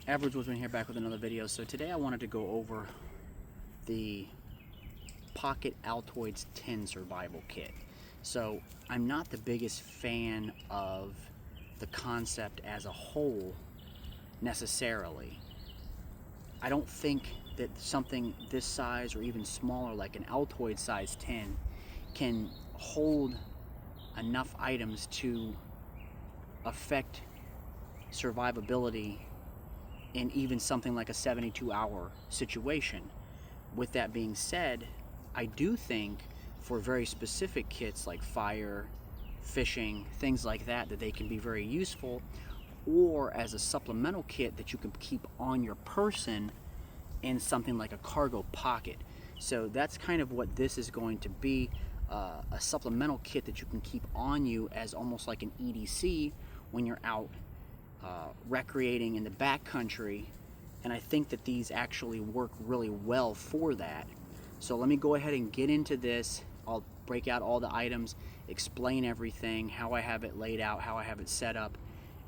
Average Woodsman here, back with another video. So today I wanted to go over the Pocket Altoids 10 survival kit. So I'm not the biggest fan of the concept as a whole necessarily. I don't think that something this size or even smaller, like an Altoid size 10, can hold enough items to affect survivability in even something like a 72-hour situation. With that being said, I do think for very specific kits like fire, fishing, things like that, that they can be very useful, or as a supplemental kit that you can keep on your person in something like a cargo pocket. So that's kind of what this is going to be, a supplemental kit that you can keep on you as almost like an EDC when you're out recreating in the backcountry. And I think that these actually work really well for that. So let me go ahead and get into this. I'll break out all the items, explain everything, how I have it laid out, how I have it set up,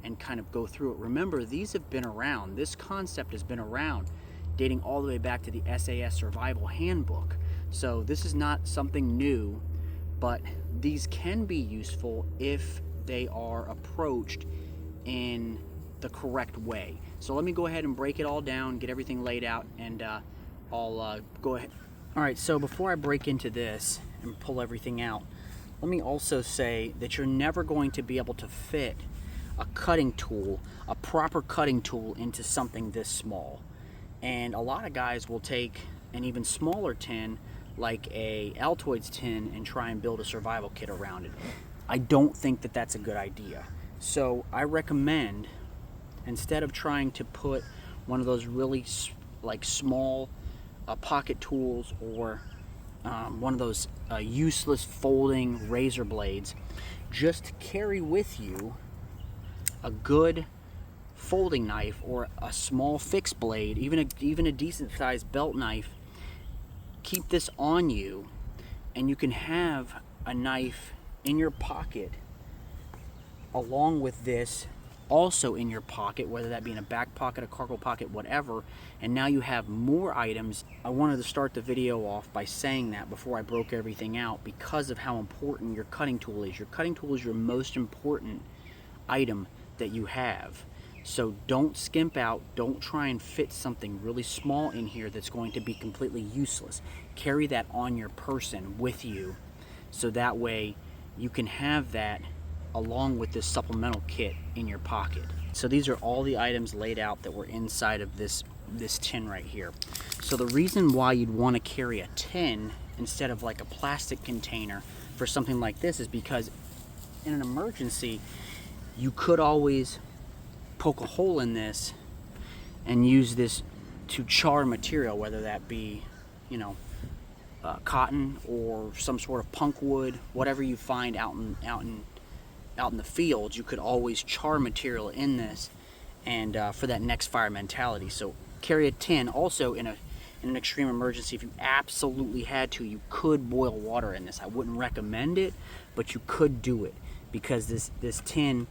and kind of go through it. Remember, these have been around. This concept has been around, dating all the way back to the SAS Survival Handbook. So this is not something new, but these can be useful if they are approached in the correct way. So let me go ahead and break it all down, get everything laid out, and I'll go ahead. All right, so before I break into this and pull everything out, let me also say that you're never going to be able to fit a cutting tool, a proper cutting tool, into something this small. And a lot of guys will take an even smaller tin, like a Altoids tin, and try and build a survival kit around it. I don't think that that's a good idea. So I recommend, instead of trying to put one of those really like small pocket tools or one of those useless folding razor blades, just carry with you a good folding knife or a small fixed blade, even a decent sized belt knife. Keep this on you, and you can have a knife in your pocket along with this also in your pocket, whether that be in a back pocket, a cargo pocket, whatever. And now you have more items. I wanted to start the video off by saying that before I broke everything out, because of how important your cutting tool is. Your cutting tool is your most important item that you have. So don't skimp out. Don't try and fit something really small in here that's going to be completely useless. Carry that on your person with you, so that way you can have that along with this supplemental kit in your pocket. So these are all the items laid out that were inside of this tin right here. So the reason why you'd want to carry a tin instead of like a plastic container for something like this is because in an emergency, you could always poke a hole in this and use this to char material, whether that be, you know, cotton or some sort of punk wood, whatever you find out in the fields. You could always char material in this, and for that next fire mentality. So carry a tin. Also, in an extreme emergency, if you absolutely had to, you could boil water in this. I wouldn't recommend it, but you could do it, because this tin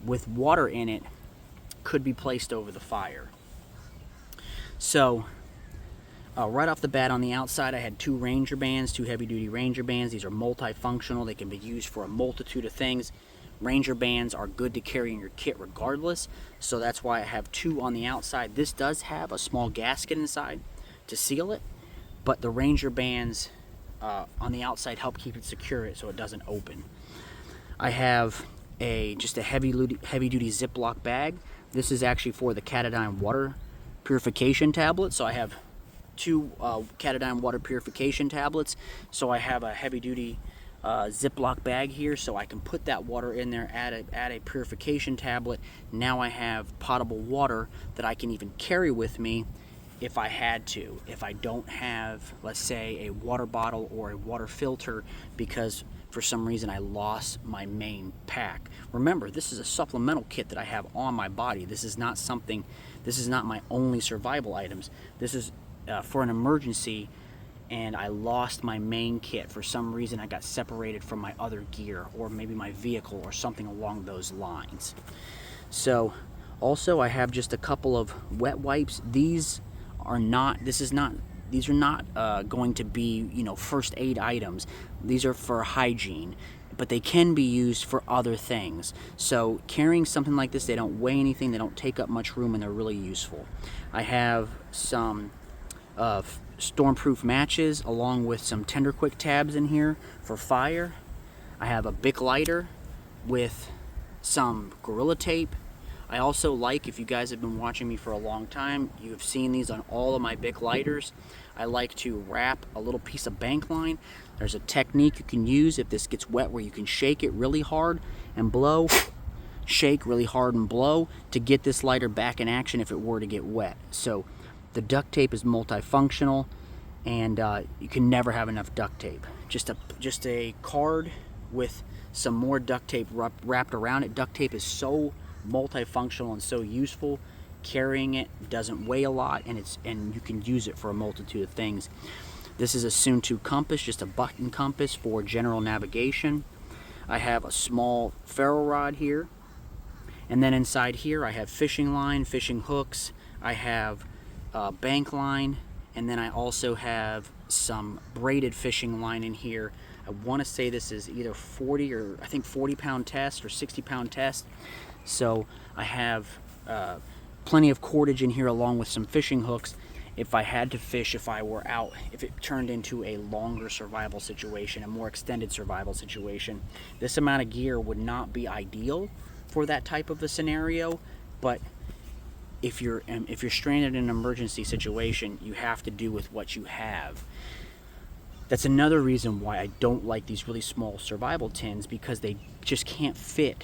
with water in it could be placed over the fire. So right off the bat, on the outside, I had two Ranger bands, two heavy-duty Ranger bands. These are multifunctional. They can be used for a multitude of things. Ranger bands are good to carry in your kit regardless, so that's why I have two on the outside. This does have a small gasket inside to seal it, but the Ranger bands on the outside help keep it secure so it doesn't open. I have just a heavy-duty Ziploc bag. This is actually for the Catadine water purification tablet. So I have two Catadine water purification tablets. So I have a heavy-duty Ziploc bag here, so I can put that water in there, add a purification tablet. Now I have potable water that I can even carry with me if I had to. If I don't have, let's say, a water bottle or a water filter because for some reason I lost my main pack. Remember, this is a supplemental kit that I have on my body. This is not my only survival items. This is for an emergency, and I lost my main kit. For some reason, I got separated from my other gear, or maybe my vehicle, or something along those lines. So Also, I have just a couple of wet wipes. These are not going to be, you know, first aid items. These are for hygiene, but they can be used for other things. So carrying something like this, they don't weigh anything, they don't take up much room, and they're really useful. I have some stormproof matches along with some Tender Quick tabs in here for fire. I have a Bic lighter with some Gorilla Tape. I also like, if you guys have been watching me for a long time, you have seen these on all of my Bic lighters. I like to wrap a little piece of bank line. There's a technique you can use if this gets wet where you can shake it really hard and blow, shake really hard and blow to get this lighter back in action if it were to get wet. So the duct tape is multifunctional, and you can never have enough duct tape. Just a card with some more duct tape wrapped around it. Duct tape is so multifunctional and so useful. Carrying it doesn't weigh a lot, and you can use it for a multitude of things. This is a Soon-to compass, just a button compass for general navigation. I have a small ferro rod here, and then inside here I have fishing line, fishing hooks. I have bank line, and then I also have some braided fishing line in here. I want to say this is either 40 or I think 40-pound test or 60-pound test. So I have plenty of cordage in here along with some fishing hooks if I had to fish, if I were out, if it turned into a longer survival situation, a more extended survival situation. This amount of gear would not be ideal for that type of a scenario, but if you're stranded in an emergency situation, you have to do with what you have. That's another reason why I don't like these really small survival tins, because they just can't fit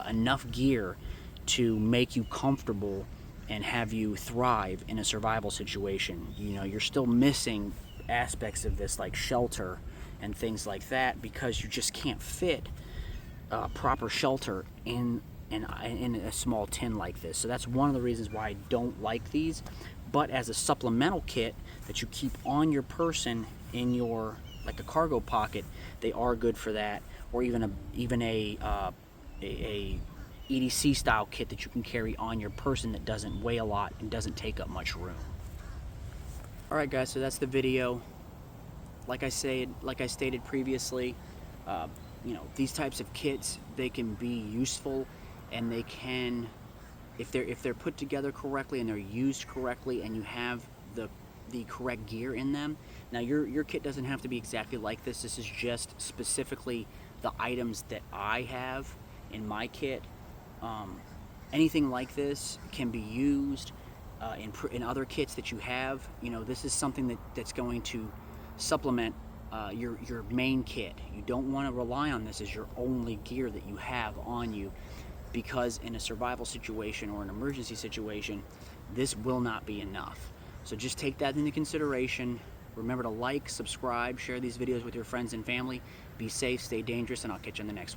enough gear to make you comfortable and have you thrive in a survival situation. You know, you're still missing aspects of this, like shelter and things like that, because you just can't fit proper shelter in a small tin like this. So that's one of the reasons why I don't like these. But as a supplemental kit that you keep on your person in your, like a cargo pocket, they are good for that. Or even a EDC style kit that you can carry on your person that doesn't weigh a lot and doesn't take up much room. Alright guys, so that's the video. Like I stated previously, you know, these types of kits, they can be useful, and they can, if they're put together correctly and they're used correctly and you have the correct gear in them. Now your kit doesn't have to be exactly like this. This is just specifically the items that I have in my kit. Anything like this can be used in other kits that you have. You know, this is something that's going to supplement your main kit. You don't want to rely on this as your only gear that you have on you, because in a survival situation or an emergency situation, this will not be enough. So just take that into consideration. Remember to like, subscribe, share these videos with your friends and family. Be safe, stay dangerous, and I'll catch you on the next one.